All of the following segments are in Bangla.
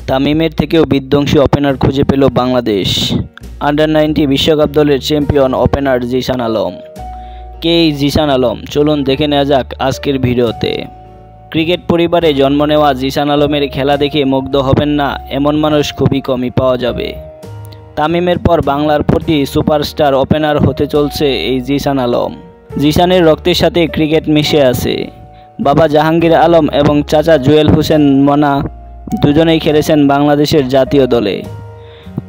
তামিমের থেকেও বিধ্বংসী ওপেনার খুঁজে পেল বাংলাদেশ। আন্ডার-19 বিশ্বকাপ দলের চ্যাম্পিয়ন ওপেনার জিসান আলম। কে এই জিসান আলম? চলুন দেখে নেওয়া যাক আজকের ভিডিওতে। ক্রিকেট পরিবারে জন্ম নেওয়া জিসান আলমের খেলা দেখে মুগ্ধ হবেন না এমন মানুষ খুবই কমই পাওয়া যাবে। তামিমের পর বাংলার প্রতি সুপারস্টার ওপেনার হতে চলছে এই জিসান আলম। জিসানের রক্তের সাথে ক্রিকেট মিশে আছে। বাবা জাহাঙ্গীর আলম এবং চাচা জুয়েল হোসেন মনা দুজনেই খেলেছেন বাংলাদেশের জাতীয় দলে।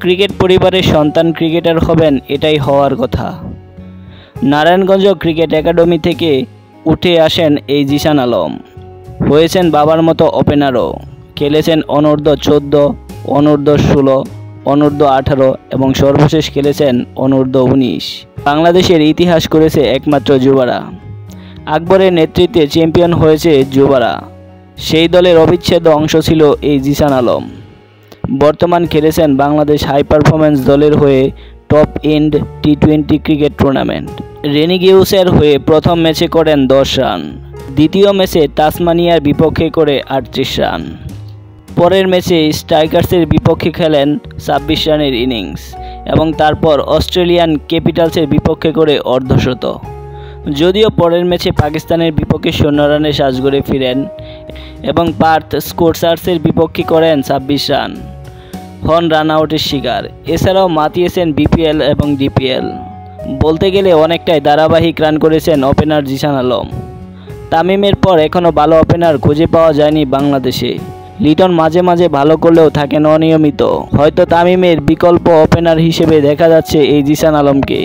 ক্রিকেট পরিবারের সন্তান ক্রিকেটার হবেন, এটাই হওয়ার কথা। নারায়ণগঞ্জ ক্রিকেট একাডেমি থেকে উঠে আসেন এই জিসান আলম। হয়েছেন বাবার মতো ওপেনারও। খেলেছেন অনূর্ধ্ব-14, অনূর্ধ্ব-16, অনূর্ধ্ব-18 এবং সর্বশেষ খেলেছেন অনূর্ধ্ব-19। বাংলাদেশের ইতিহাস করেছে একমাত্র যুবারা। আকবরের নেতৃত্বে চ্যাম্পিয়ন হয়েছে যুবারা। সেই দলের অবিচ্ছেদ্য অংশ ছিল এই জিসান আলম। বর্তমান খেলেছেন বাংলাদেশ হাই পারফরম্যান্স দলের হয়ে টপ এন্ড টি-20 ক্রিকেট টুর্নামেন্ট। রেনিগেউসের হয়ে প্রথম ম্যাচে করেন 10 রান, দ্বিতীয় ম্যাচে তাসমানিয়ার বিপক্ষে করে 38 রান। পরের ম্যাচে স্ট্রাইকার্সের বিপক্ষে খেলেন 26 রানের ইনিংস এবং তারপর অস্ট্রেলিয়ান ক্যাপিটালসের বিপক্ষে করে অর্ধশত। যদিও পরের ম্যাচে পাকিস্তানের বিপক্ষে 0 রানে সাজঘরে ফিরেন এবং পার্থ স্কোরসার্সের বিপক্ষে করেন 26 রান, হন রান আউটের শিকার। এছাড়াও মাতিয়েছেন বিপিএল এবং ডিপিএল। বলতে গেলে অনেকটাই ধারাবাহিক রান করেছেন ওপেনার জিসান আলম। তামিমের পর এখনও ভালো ওপেনার খুঁজে পাওয়া যায়নি বাংলাদেশে। লিটন মাঝে মাঝে ভালো করলেও থাকেন অনিয়মিত। হয়তো তামিমের বিকল্প ওপেনার হিসেবে দেখা যাচ্ছে এই জিসান আলমকে।